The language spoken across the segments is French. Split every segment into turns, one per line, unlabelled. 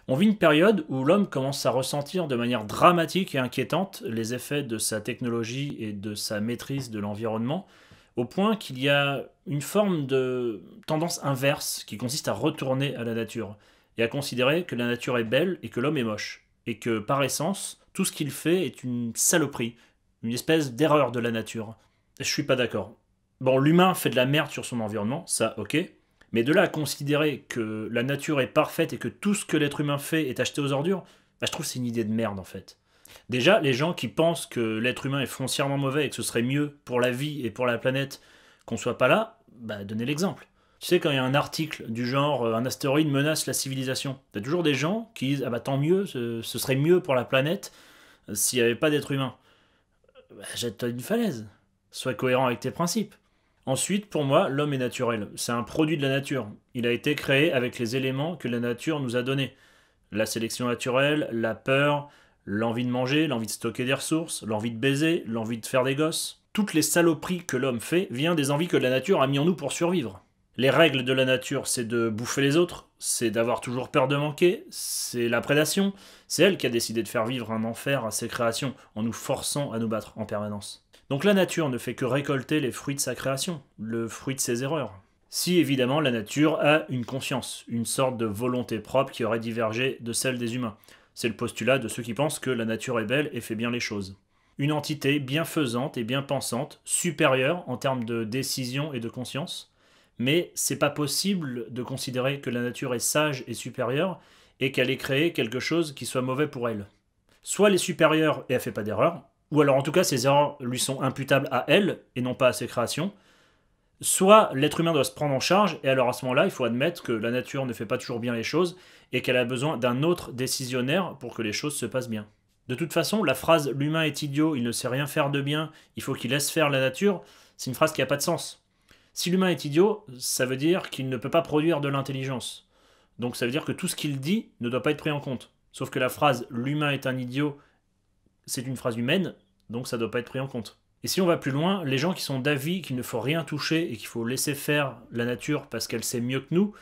On vit une période où l'homme commence à ressentir de manière dramatique et inquiétante les effets de sa technologie et de sa maîtrise de l'environnement, au point qu'il y a une forme de tendance inverse qui consiste à retourner à la nature et à considérer que la nature est belle et que l'homme est moche, et que par essence, tout ce qu'il fait est une saloperie, une espèce d'erreur de la nature. Je suis pas d'accord. Bon, l'humain fait de la merde sur son environnement, ça ok, mais de là à considérer que la nature est parfaite et que tout ce que l'être humain fait est acheté aux ordures, bah, je trouve que c'est une idée de merde en fait. Déjà, les gens qui pensent que l'être humain est foncièrement mauvais et que ce serait mieux pour la vie et pour la planète qu'on soit pas là, bah donnez l'exemple. Tu sais, quand il y a un article du genre un astéroïde menace la civilisation, t'as toujours des gens qui disent ah bah tant mieux, ce serait mieux pour la planète s'il n'y avait pas d'être humain. Bah, jette-toi d'une falaise. Sois cohérent avec tes principes. Ensuite, pour moi, l'homme est naturel. C'est un produit de la nature. Il a été créé avec les éléments que la nature nous a donnés. La sélection naturelle, la peur, l'envie de manger, l'envie de stocker des ressources, l'envie de baiser, l'envie de faire des gosses. Toutes les saloperies que l'homme fait viennent des envies que la nature a mis en nous pour survivre. Les règles de la nature, c'est de bouffer les autres, c'est d'avoir toujours peur de manquer, c'est la prédation. C'est elle qui a décidé de faire vivre un enfer à ses créations en nous forçant à nous battre en permanence. Donc la nature ne fait que récolter les fruits de sa création, le fruit de ses erreurs. Si évidemment la nature a une conscience, une sorte de volonté propre qui aurait divergé de celle des humains. C'est le postulat de ceux qui pensent que la nature est belle et fait bien les choses. Une entité bienfaisante et bien pensante, supérieure en termes de décision et de conscience, mais c'est pas possible de considérer que la nature est sage et supérieure et qu'elle ait créé quelque chose qui soit mauvais pour elle. Soit elle est supérieure et elle fait pas d'erreur, ou alors en tout cas ses erreurs lui sont imputables à elle et non pas à ses créations, soit l'être humain doit se prendre en charge, et alors à ce moment-là, il faut admettre que la nature ne fait pas toujours bien les choses, et qu'elle a besoin d'un autre décisionnaire pour que les choses se passent bien. De toute façon, la phrase «l'humain est idiot, il ne sait rien faire de bien, il faut qu'il laisse faire la nature», c'est une phrase qui n'a pas de sens. Si l'humain est idiot, ça veut dire qu'il ne peut pas produire de l'intelligence. Donc ça veut dire que tout ce qu'il dit ne doit pas être pris en compte. Sauf que la phrase «l'humain est un idiot», c'est une phrase humaine, donc ça ne doit pas être pris en compte. Et si on va plus loin, les gens qui sont d'avis qu'il ne faut rien toucher et qu'il faut laisser faire la nature parce qu'elle sait mieux que nous,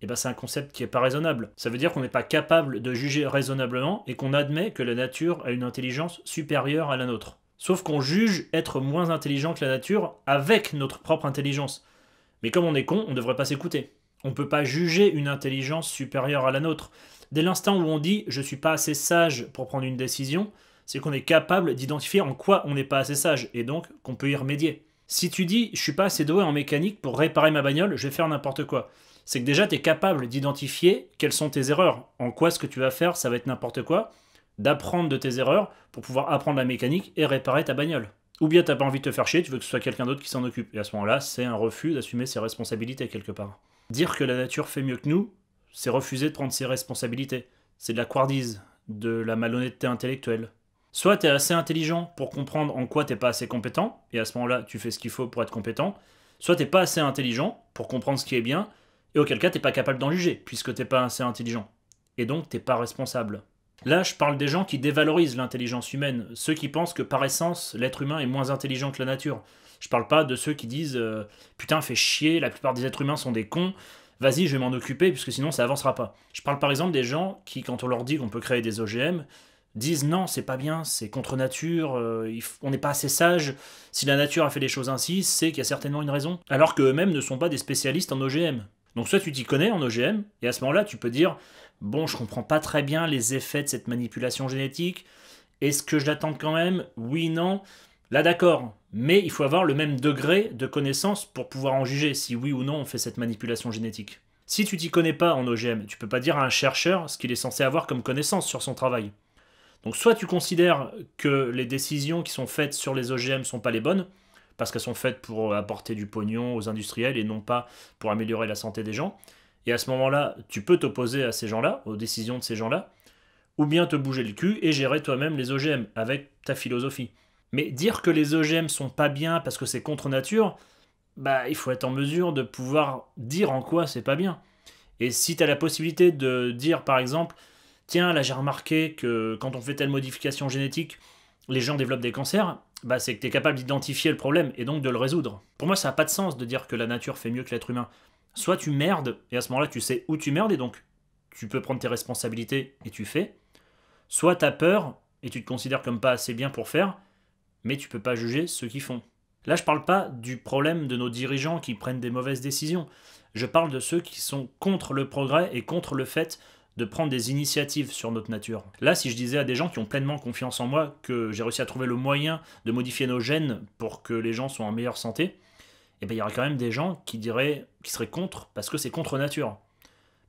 eh ben c'est un concept qui n'est pas raisonnable. Ça veut dire qu'on n'est pas capable de juger raisonnablement et qu'on admet que la nature a une intelligence supérieure à la nôtre. Sauf qu'on juge être moins intelligent que la nature avec notre propre intelligence. Mais comme on est con, on ne devrait pas s'écouter. On ne peut pas juger une intelligence supérieure à la nôtre. Dès l'instant où on dit je suis pas assez sage pour prendre une décision, c'est qu'on est capable d'identifier en quoi on n'est pas assez sage, et donc qu'on peut y remédier. Si tu dis « je suis pas assez doué en mécanique pour réparer ma bagnole, je vais faire n'importe quoi », c'est que déjà tu es capable d'identifier quelles sont tes erreurs, en quoi ce que tu vas faire ça va être n'importe quoi, d'apprendre de tes erreurs pour pouvoir apprendre la mécanique et réparer ta bagnole. Ou bien t'as pas envie de te faire chier, tu veux que ce soit quelqu'un d'autre qui s'en occupe, et à ce moment-là, c'est un refus d'assumer ses responsabilités quelque part. Dire que la nature fait mieux que nous, c'est refuser de prendre ses responsabilités. C'est de la couardise, de la malhonnêteté intellectuelle. Soit tu es assez intelligent pour comprendre en quoi t'es pas assez compétent, et à ce moment-là, tu fais ce qu'il faut pour être compétent. Soit t'es pas assez intelligent pour comprendre ce qui est bien, et auquel cas t'es pas capable d'en juger, puisque t'es pas assez intelligent. Et donc t'es pas responsable. Là, je parle des gens qui dévalorisent l'intelligence humaine, ceux qui pensent que par essence, l'être humain est moins intelligent que la nature. Je parle pas de ceux qui disent putain, fais chier, la plupart des êtres humains sont des cons, vas-y, je vais m'en occuper, puisque sinon ça avancera pas. Je parle par exemple des gens qui, quand on leur dit qu'on peut créer des OGM, disent non, c'est pas bien, c'est contre nature, on n'est pas assez sage, si la nature a fait les choses ainsi, c'est qu'il y a certainement une raison. Alors qu'eux-mêmes ne sont pas des spécialistes en OGM. Donc soit tu t'y connais en OGM, et à ce moment-là tu peux dire bon, je comprends pas très bien les effets de cette manipulation génétique, est-ce que je l'attends quand même? Oui, non. Là d'accord, mais il faut avoir le même degré de connaissance pour pouvoir en juger si oui ou non on fait cette manipulation génétique. Si tu t'y connais pas en OGM, tu peux pas dire à un chercheur ce qu'il est censé avoir comme connaissance sur son travail. Donc soit tu considères que les décisions qui sont faites sur les OGM sont pas les bonnes, parce qu'elles sont faites pour apporter du pognon aux industriels et non pas pour améliorer la santé des gens, et à ce moment-là, tu peux t'opposer à ces gens-là, aux décisions de ces gens-là, ou bien te bouger le cul et gérer toi-même les OGM avec ta philosophie. Mais dire que les OGM sont pas bien parce que c'est contre nature, bah il faut être en mesure de pouvoir dire en quoi c'est pas bien. Et si tu as la possibilité de dire par exemple tiens, là j'ai remarqué que quand on fait telle modification génétique, les gens développent des cancers, bah c'est que tu es capable d'identifier le problème et donc de le résoudre. Pour moi, ça n'a pas de sens de dire que la nature fait mieux que l'être humain. Soit tu merdes, et à ce moment-là, tu sais où tu merdes, et donc tu peux prendre tes responsabilités et tu fais, soit tu as peur et tu te considères comme pas assez bien pour faire, mais tu peux pas juger ceux qui font. Là, je parle pas du problème de nos dirigeants qui prennent des mauvaises décisions. Je parle de ceux qui sont contre le progrès et contre le fait de prendre des initiatives sur notre nature. Là, si je disais à des gens qui ont pleinement confiance en moi que j'ai réussi à trouver le moyen de modifier nos gènes pour que les gens soient en meilleure santé, eh ben, il y aurait quand même des gens qui seraient contre parce que c'est contre nature.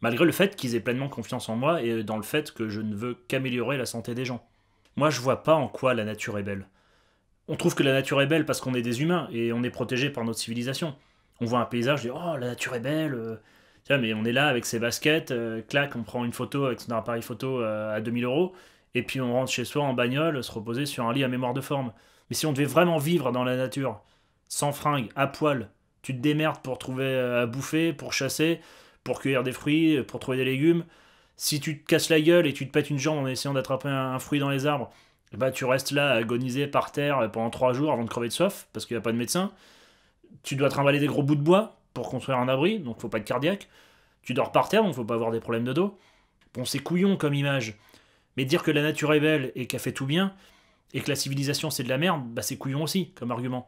Malgré le fait qu'ils aient pleinement confiance en moi et dans le fait que je ne veux qu'améliorer la santé des gens. Moi, je vois pas en quoi la nature est belle. On trouve que la nature est belle parce qu'on est des humains et on est protégé par notre civilisation. On voit un paysage, on dit oh la nature est belle. Tiens, mais on est là avec ses baskets, clac, on prend une photo avec son appareil photo à 2000 € et puis on rentre chez soi en bagnole, se reposer sur un lit à mémoire de forme. Mais si on devait vraiment vivre dans la nature, sans fringues, à poil, tu te démerdes pour trouver à bouffer, pour chasser, pour cueillir des fruits, pour trouver des légumes. Si tu te casses la gueule et tu te pètes une jambe en essayant d'attraper un fruit dans les arbres, bah, tu restes là à agoniser par terre pendant 3 jours avant de crever de soif, parce qu'il n'y a pas de médecin. Tu dois trimballer des gros bouts de bois pour construire un abri, donc faut pas être cardiaque. Tu dors par terre, donc faut pas avoir des problèmes de dos. Bon, c'est couillon comme image. Mais dire que la nature est belle et qu'elle fait tout bien, et que la civilisation c'est de la merde, bah c'est couillon aussi comme argument.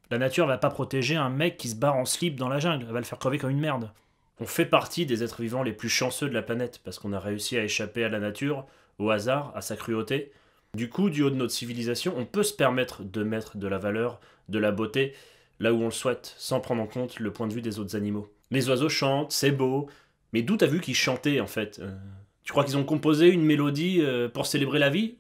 La nature va pas protéger un mec qui se barre en slip dans la jungle, elle va le faire crever comme une merde. On fait partie des êtres vivants les plus chanceux de la planète, parce qu'on a réussi à échapper à la nature, au hasard, à sa cruauté. Du coup, du haut de notre civilisation, on peut se permettre de mettre de la valeur, de la beauté, là où on le souhaite, sans prendre en compte le point de vue des autres animaux. Les oiseaux chantent, c'est beau, mais d'où t'as vu qu'ils chantaient en fait Tu crois qu'ils ont composé une mélodie pour célébrer la vie?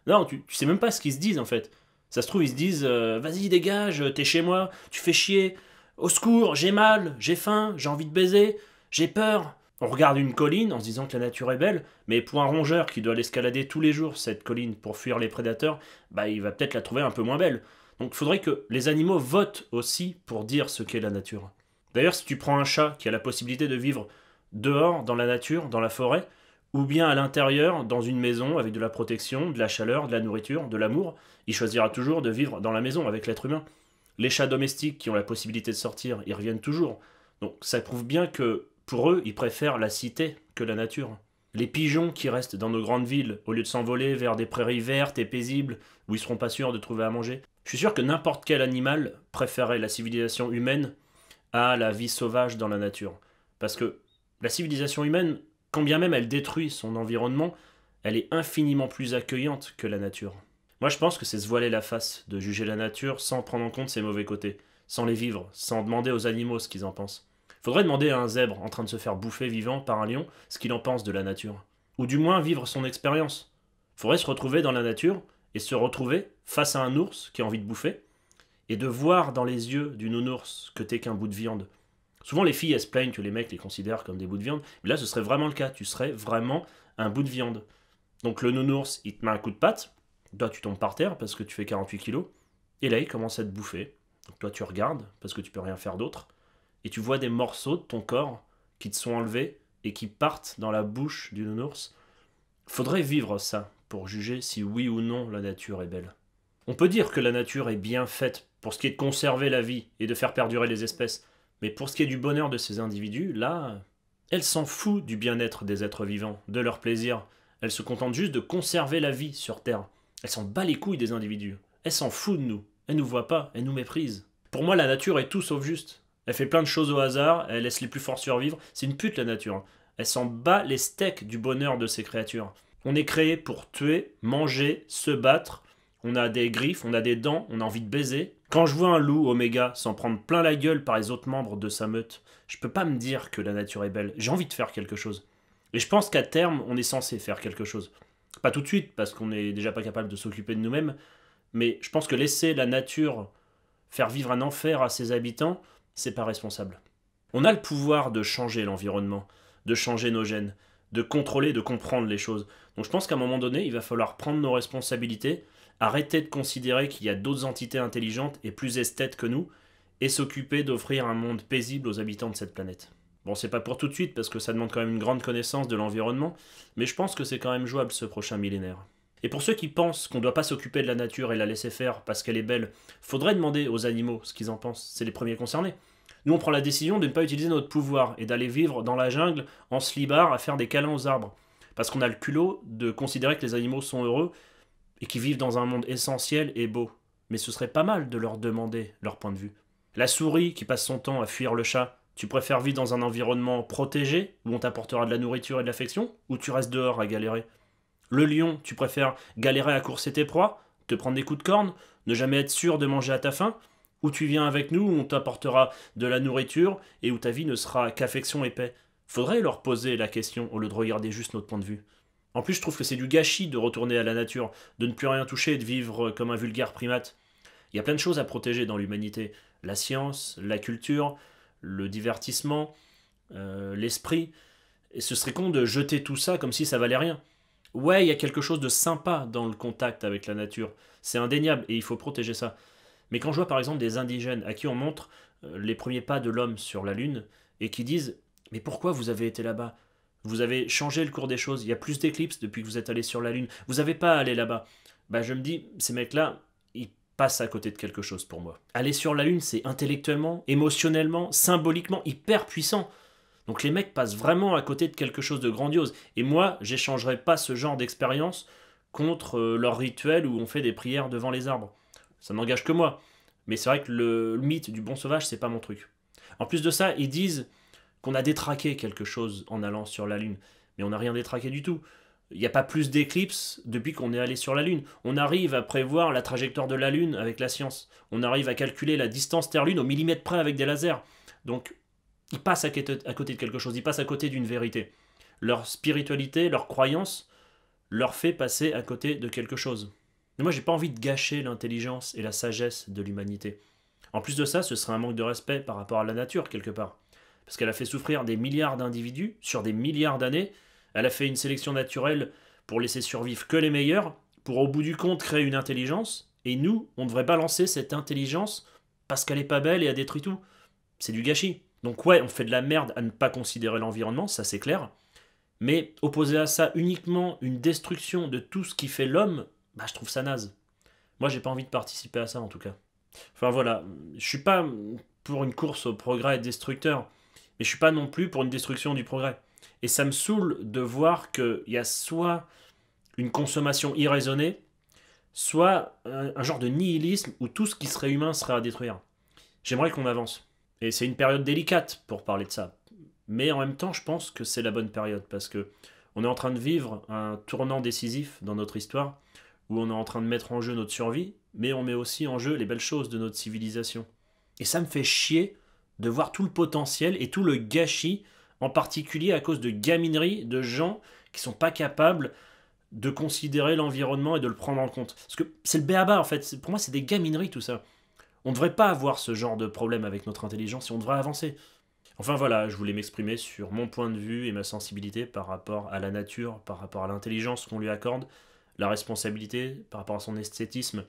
Non, tu sais même pas ce qu'ils se disent en fait. Ça se trouve, ils se disent vas-y, dégage, t'es chez moi, tu fais chier, au secours, j'ai mal, j'ai faim, j'ai envie de baiser, j'ai peur. On regarde une colline en se disant que la nature est belle, mais pour un rongeur qui doit l'escalader tous les jours, cette colline, pour fuir les prédateurs, bah il va peut-être la trouver un peu moins belle. Donc il faudrait que les animaux votent aussi pour dire ce qu'est la nature. D'ailleurs, si tu prends un chat qui a la possibilité de vivre dehors, dans la nature, dans la forêt, ou bien à l'intérieur, dans une maison, avec de la protection, de la chaleur, de la nourriture, de l'amour, il choisira toujours de vivre dans la maison avec l'être humain. Les chats domestiques qui ont la possibilité de sortir, ils reviennent toujours. Donc ça prouve bien que, pour eux, ils préfèrent la cité que la nature. Les pigeons qui restent dans nos grandes villes, au lieu de s'envoler vers des prairies vertes et paisibles, où ils seront pas sûrs de trouver à manger, je suis sûr que n'importe quel animal préférerait la civilisation humaine à la vie sauvage dans la nature. Parce que la civilisation humaine, quand bien même elle détruit son environnement, elle est infiniment plus accueillante que la nature. Moi je pense que c'est se voiler la face de juger la nature sans prendre en compte ses mauvais côtés, sans les vivre, sans demander aux animaux ce qu'ils en pensent. Faudrait demander à un zèbre en train de se faire bouffer vivant par un lion ce qu'il en pense de la nature. Ou du moins vivre son expérience. Faudrait se retrouver dans la nature et se retrouver face à un ours qui a envie de bouffer et de voir dans les yeux du nounours que t'es qu'un bout de viande. Souvent les filles elles se plaignent que les mecs les considèrent comme des bouts de viande, mais là ce serait vraiment le cas, tu serais vraiment un bout de viande. Donc le nounours il te met un coup de patte, toi tu tombes par terre parce que tu fais 48 kilos, et là il commence à te bouffer. Donc toi tu regardes parce que tu peux rien faire d'autre, et tu vois des morceaux de ton corps qui te sont enlevés et qui partent dans la bouche du nounours. Faudrait vivre ça pour juger si oui ou non la nature est belle. On peut dire que la nature est bien faite pour ce qui est de conserver la vie et de faire perdurer les espèces, mais pour ce qui est du bonheur de ces individus, là, elle s'en fout du bien-être des êtres vivants, de leur plaisir. Elle se contente juste de conserver la vie sur Terre. Elle s'en bat les couilles des individus. Elle s'en fout de nous. Elle nous voit pas, elle nous méprise. Pour moi, la nature est tout sauf juste. Elle fait plein de choses au hasard, elle laisse les plus forts survivre. C'est une pute la nature. Elle s'en bat les steaks du bonheur de ces créatures. On est créé pour tuer, manger, se battre. On a des griffes, on a des dents, on a envie de baiser. Quand je vois un loup Oméga s'en prendre plein la gueule par les autres membres de sa meute, je peux pas me dire que la nature est belle. J'ai envie de faire quelque chose. Et je pense qu'à terme, on est censé faire quelque chose. Pas tout de suite, parce qu'on n'est déjà pas capable de s'occuper de nous-mêmes, mais je pense que laisser la nature faire vivre un enfer à ses habitants, c'est pas responsable. On a le pouvoir de changer l'environnement, de changer nos gènes, de contrôler, de comprendre les choses. Donc je pense qu'à un moment donné, il va falloir prendre nos responsabilités, arrêter de considérer qu'il y a d'autres entités intelligentes et plus esthètes que nous, et s'occuper d'offrir un monde paisible aux habitants de cette planète. Bon, c'est pas pour tout de suite, parce que ça demande quand même une grande connaissance de l'environnement, mais je pense que c'est quand même jouable ce prochain millénaire. Et pour ceux qui pensent qu'on ne doit pas s'occuper de la nature et la laisser faire parce qu'elle est belle, faudrait demander aux animaux ce qu'ils en pensent, c'est les premiers concernés. Nous, on prend la décision de ne pas utiliser notre pouvoir et d'aller vivre dans la jungle en slibard à faire des câlins aux arbres. Parce qu'on a le culot de considérer que les animaux sont heureux et qu'ils vivent dans un monde essentiel et beau. Mais ce serait pas mal de leur demander leur point de vue. La souris qui passe son temps à fuir le chat, tu préfères vivre dans un environnement protégé, où on t'apportera de la nourriture et de l'affection, ou tu restes dehors à galérer? Le lion, tu préfères galérer à courser tes proies, te prendre des coups de corne, ne jamais être sûr de manger à ta faim, ou tu viens avec nous où on t'apportera de la nourriture et où ta vie ne sera qu'affection et paix? Faudrait leur poser la question au lieu de regarder juste notre point de vue. En plus, je trouve que c'est du gâchis de retourner à la nature, de ne plus rien toucher et de vivre comme un vulgaire primate. Il y a plein de choses à protéger dans l'humanité. La science, la culture, le divertissement, l'esprit. Et ce serait con de jeter tout ça comme si ça valait rien. Ouais, il y a quelque chose de sympa dans le contact avec la nature. C'est indéniable et il faut protéger ça. Mais quand je vois par exemple des indigènes à qui on montre les premiers pas de l'homme sur la Lune et qui disent «Mais pourquoi vous avez été là-bas? Vous avez changé le cours des choses, il y a plus d'éclipses depuis que vous êtes allé sur la Lune, vous n'avez pas à aller là-bas.» Bah je me dis, ces mecs-là, ils passent à côté de quelque chose pour moi. Aller sur la Lune, c'est intellectuellement, émotionnellement, symboliquement hyper puissant. Donc les mecs passent vraiment à côté de quelque chose de grandiose. Et moi, j'échangerais pas ce genre d'expérience contre leur rituel où on fait des prières devant les arbres. Ça n'engage que moi. Mais c'est vrai que le mythe du bon sauvage, c'est pas mon truc. En plus de ça, ils disent qu'on a détraqué quelque chose en allant sur la Lune. Mais on n'a rien détraqué du tout. Il n'y a pas plus d'éclipses depuis qu'on est allé sur la Lune. On arrive à prévoir la trajectoire de la Lune avec la science. On arrive à calculer la distance Terre-Lune au millimètre près avec des lasers. Donc, ils passent à côté de quelque chose. Ils passent à côté d'une vérité. Leur spiritualité, leur croyance, leur fait passer à côté de quelque chose. Mais moi, j'ai pas envie de gâcher l'intelligence et la sagesse de l'humanité. En plus de ça, ce serait un manque de respect par rapport à la nature, quelque part. Parce qu'elle a fait souffrir des milliards d'individus sur des milliards d'années. Elle a fait une sélection naturelle pour laisser survivre que les meilleurs, pour au bout du compte créer une intelligence. Et nous, on devrait balancer cette intelligence parce qu'elle est pas belle et a détruit tout. C'est du gâchis. Donc ouais, on fait de la merde à ne pas considérer l'environnement, ça c'est clair. Mais opposer à ça uniquement une destruction de tout ce qui fait l'homme, bah je trouve ça naze. Moi j'ai pas envie de participer à ça en tout cas. Enfin voilà, je suis pas pour une course au progrès destructeur, mais je suis pas non plus pour une destruction du progrès. Et ça me saoule de voir qu'il y a soit une consommation irraisonnée, soit un genre de nihilisme où tout ce qui serait humain serait à détruire. J'aimerais qu'on avance. Et c'est une période délicate pour parler de ça. Mais en même temps, je pense que c'est la bonne période parce que on est en train de vivre un tournant décisif dans notre histoire où on est en train de mettre en jeu notre survie, mais on met aussi en jeu les belles choses de notre civilisation. Et ça me fait chier de voir tout le potentiel et tout le gâchis, en particulier à cause de gamineries de gens qui sont pas capables de considérer l'environnement et de le prendre en compte. Parce que c'est le béaba en fait, pour moi c'est des gamineries tout ça. On ne devrait pas avoir ce genre de problème avec notre intelligence et on devrait avancer. Enfin voilà, je voulais m'exprimer sur mon point de vue et ma sensibilité par rapport à la nature, par rapport à l'intelligence qu'on lui accorde, la responsabilité par rapport à son esthétisme,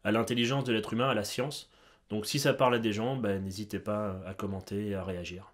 à l'intelligence de l'être humain, à la science. Donc si ça parle à des gens, ben, n'hésitez pas à commenter et à réagir.